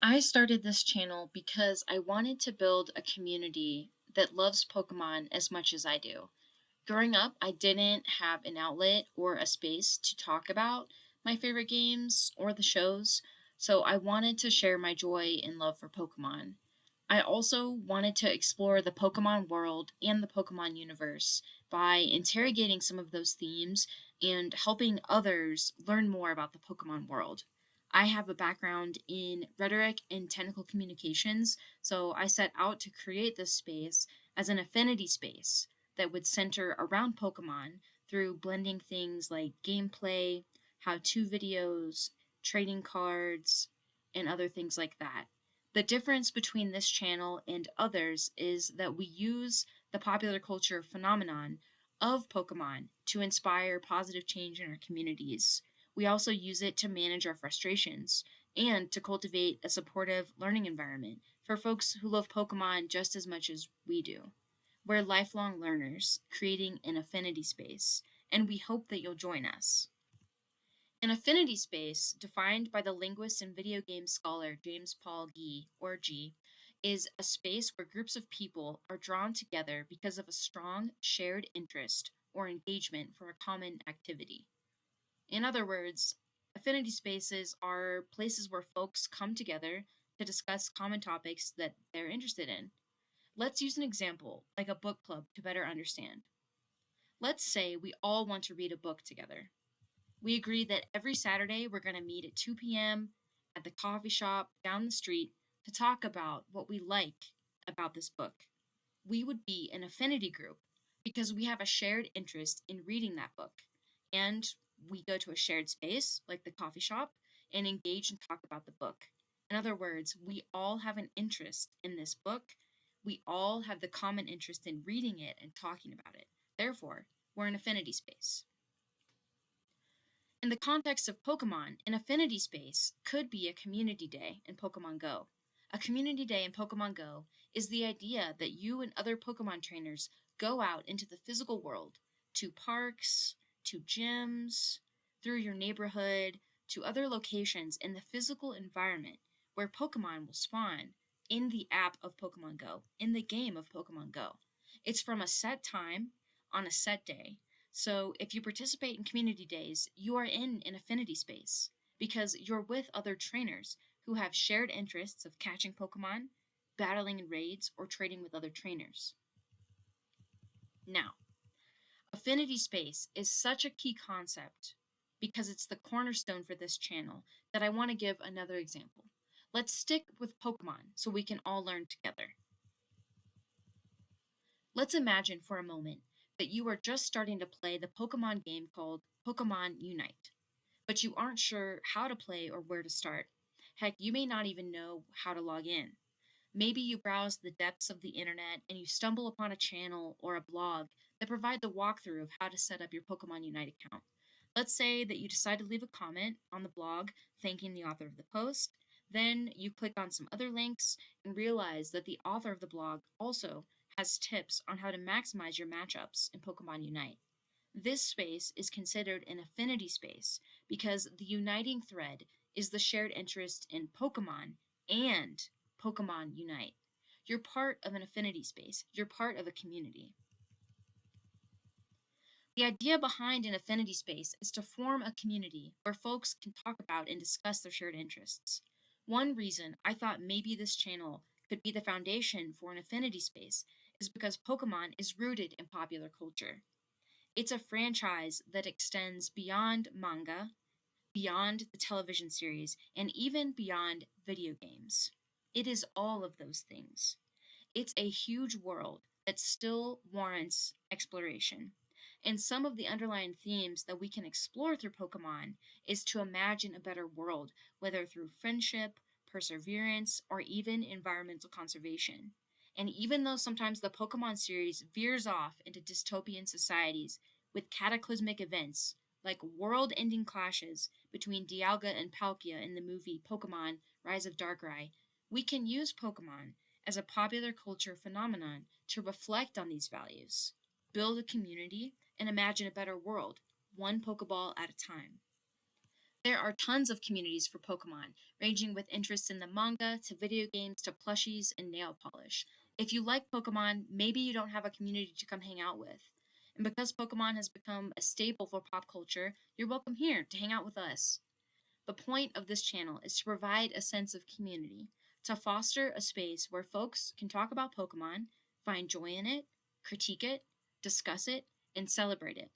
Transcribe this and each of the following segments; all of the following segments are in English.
I started this channel because I wanted to build a community that loves Pokemon as much as I do. Growing up, I didn't have an outlet or a space to talk about my favorite games or the shows, so I wanted to share my joy and love for Pokemon. I also wanted to explore the Pokemon world and the Pokemon universe by interrogating some of those themes and helping others learn more about the Pokemon world. I have a background in rhetoric and technical communications, so I set out to create this space as an affinity space that would center around Pokemon through blending things like gameplay, how to videos, trading cards, and other things like that. The difference between this channel and others is that we use the popular culture phenomenon of Pokemon to inspire positive change in our communities. We also use it to manage our frustrations and to cultivate a supportive learning environment for folks who love Pokemon just as much as we do. We're lifelong learners creating an affinity space, and we hope that you'll join us. An affinity space, defined by the linguist and video game scholar James Paul Gee, or G, is a space where groups of people are drawn together because of a strong shared interest or engagement for a common activity. In other words, affinity spaces are places where folks come together to discuss common topics that they're interested in. Let's use an example, like a book club, to better understand. Let's say we all want to read a book together. We agree that every Saturday we're going to meet at 2 p.m. at the coffee shop down the street to talk about what we like about this book. We would be an affinity group because we have a shared interest in reading that book. And we go to a shared space, like the coffee shop, and engage and talk about the book. In other words, we all have an interest in this book. We all have the common interest in reading it and talking about it. Therefore, we're an affinity space. In the context of Pokemon, an affinity space could be a community day in Pokemon Go. A community day in Pokemon Go is the idea that you and other Pokemon trainers go out into the physical world, to parks, to gyms, through your neighborhood, to other locations in the physical environment where Pokemon will spawn in the app of Pokemon Go, in the game of Pokemon Go. It's from a set time on a set day, so if you participate in community days, you are in an affinity space because you're with other trainers who have shared interests of catching Pokemon, battling in raids, or trading with other trainers. Now, affinity space is such a key concept because it's the cornerstone for this channel that I want to give another example. Let's stick with Pokemon so we can all learn together. Let's imagine for a moment that you are just starting to play the Pokemon game called Pokemon Unite, but you aren't sure how to play or where to start. Heck, you may not even know how to log in. Maybe you browse the depths of the internet and you stumble upon a channel or a blog that provide the walkthrough of how to set up your Pokemon Unite account. Let's say that you decide to leave a comment on the blog thanking the author of the post. Then you click on some other links and realize that the author of the blog also has tips on how to maximize your matchups in Pokemon Unite. This space is considered an affinity space because the uniting thread is the shared interest in Pokemon and Pokemon Unite. You're part of an affinity space, you're part of a community. The idea behind an affinity space is to form a community where folks can talk about and discuss their shared interests. One reason I thought maybe this channel could be the foundation for an affinity space is because Pokemon is rooted in popular culture. It's a franchise that extends beyond manga, beyond the television series, and even beyond video games. It is all of those things. It's a huge world that still warrants exploration. And some of the underlying themes that we can explore through Pokemon is to imagine a better world, whether through friendship, perseverance, or even environmental conservation. And even though sometimes the Pokemon series veers off into dystopian societies with cataclysmic events like world ending clashes between Dialga and Palkia in the movie Pokemon Rise of Darkrai, we can use Pokemon as a popular culture phenomenon to reflect on these values, build a community, and imagine a better world, one Pokeball at a time. There are tons of communities for Pokemon, ranging with interests in the manga to video games to plushies and nail polish. If you like Pokemon, maybe you don't have a community to come hang out with. And because Pokemon has become a staple for pop culture, you're welcome here to hang out with us. The point of this channel is to provide a sense of community, to foster a space where folks can talk about Pokemon, find joy in it, critique it, discuss it, and celebrate it.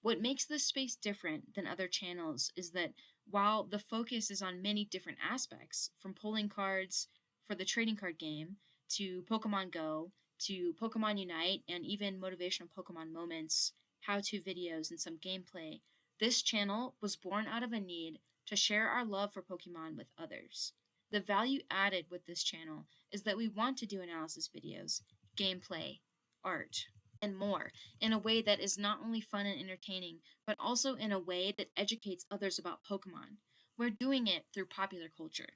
What makes this space different than other channels is that while the focus is on many different aspects, from pulling cards for the trading card game to Pokemon Go to Pokemon Unite and even motivational Pokemon moments, how to videos, and some gameplay, this channel was born out of a need to share our love for Pokemon with others. The value added with this channel is that we want to do analysis videos, gameplay, art, and more in a way that is not only fun and entertaining, but also in a way that educates others about Pokemon. We're doing it through popular culture.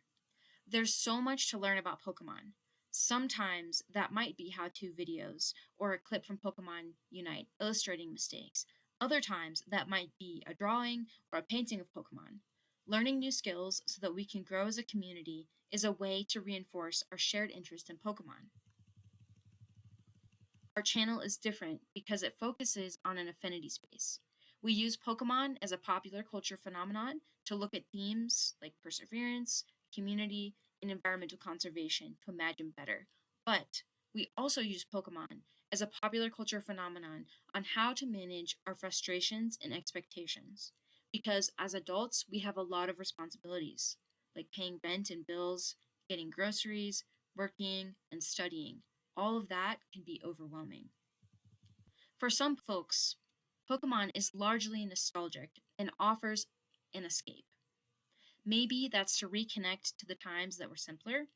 There's so much to learn about Pokemon. Sometimes that might be how to videos or a clip from Pokemon Unite illustrating mistakes. Other times that might be a drawing or a painting of Pokemon. Learning new skills so that we can grow as a community is a way to reinforce our shared interest in Pokemon. Our channel is different because it focuses on an affinity space. We use Pokemon as a popular culture phenomenon to look at themes like perseverance, community, and environmental conservation to imagine better. But we also use Pokemon as a popular culture phenomenon on how to manage our frustrations and expectations. Because as adults, we have a lot of responsibilities, like paying rent and bills, getting groceries, working, and studying. All of that can be overwhelming. For some folks, Pokemon is largely nostalgic and offers an escape. Maybe that's to reconnect to the times that were simpler.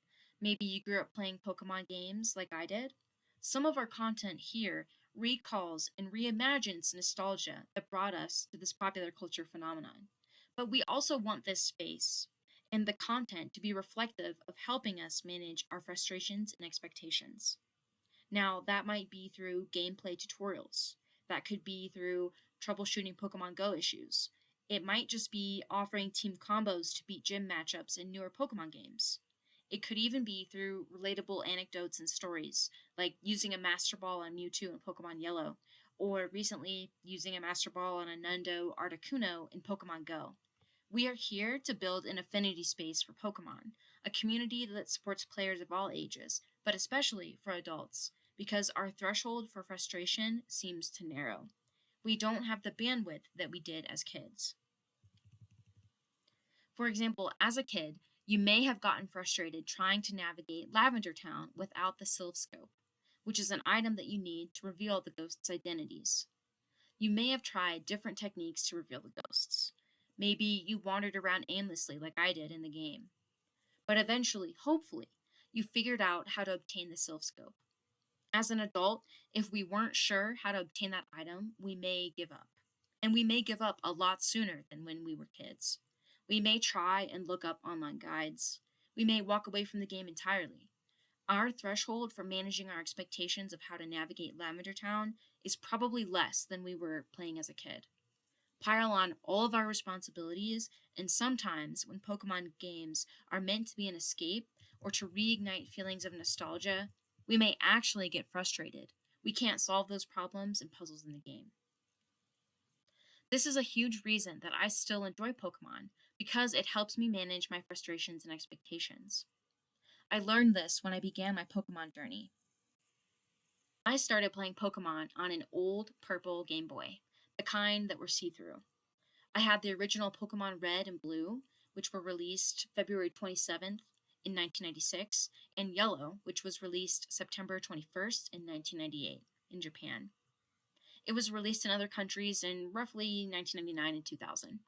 Maybe you grew up playing Pokemon games like I did. Some of our content here recalls and reimagines nostalgia that brought us to this popular culture phenomenon. But we also want this space and the content to be reflective of helping us manage our frustrations and expectations. Now, that might be through gameplay tutorials. That could be through troubleshooting Pokemon Go issues. It might just be offering team combos to beat gym matchups in newer Pokemon games. It could even be through relatable anecdotes and stories, like using a Master Ball on Mewtwo in Pokemon Yellow, or recently using a Master Ball on a Nundo Articuno in Pokemon Go. We are here to build an affinity space for Pokemon, a community that supports players of all ages, but especially for adults, because our threshold for frustration seems to narrow. We don't have the bandwidth that we did as kids. For example, as a kid, you may have gotten frustrated trying to navigate Lavender Town without the Sylph Scope, which is an item that you need to reveal the ghosts' identities. You may have tried different techniques to reveal the ghosts. Maybe you wandered around aimlessly like I did in the game. But eventually, hopefully, you figured out how to obtain the Sylph Scope. As an adult, if we weren't sure how to obtain that item, we may give up. And we may give up a lot sooner than when we were kids. We may try and look up online guides. We may walk away from the game entirely. Our threshold for managing our expectations of how to navigate Lavender Town is probably less than we were playing as a kid. Pile on all of our responsibilities, and sometimes when Pokemon games are meant to be an escape or to reignite feelings of nostalgia, we may actually get frustrated. We can't solve those problems and puzzles in the game. This is a huge reason that I still enjoy Pokemon, because it helps me manage my frustrations and expectations. I learned this when I began my Pokemon journey. I started playing Pokemon on an old purple Game Boy, the kind that were see-through. I had the original Pokemon Red and Blue, which were released February 27th in 1996, and Yellow, which was released September 21st in 1998 in Japan. It was released in other countries in roughly 1999 and 2000.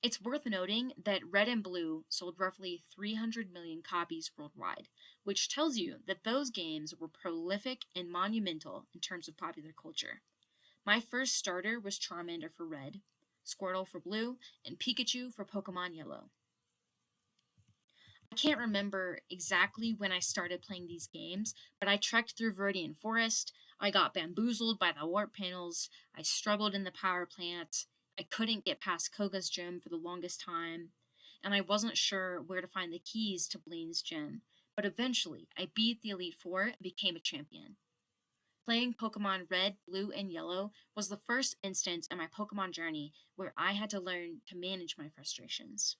It's worth noting that Red and Blue sold roughly 300 million copies worldwide, which tells you that those games were prolific and monumental in terms of popular culture. My first starter was Charmander for Red, Squirtle for Blue, and Pikachu for Pokemon Yellow. I can't remember exactly when I started playing these games, but I trekked through Viridian Forest, I got bamboozled by the warp panels, I struggled in the power plant, I couldn't get past Koga's gym for the longest time, and I wasn't sure where to find the keys to Blaine's gym. But eventually, I beat the Elite Four and became a champion. Playing Pokemon Red, Blue, and Yellow was the first instance in my Pokemon journey where I had to learn to manage my frustrations.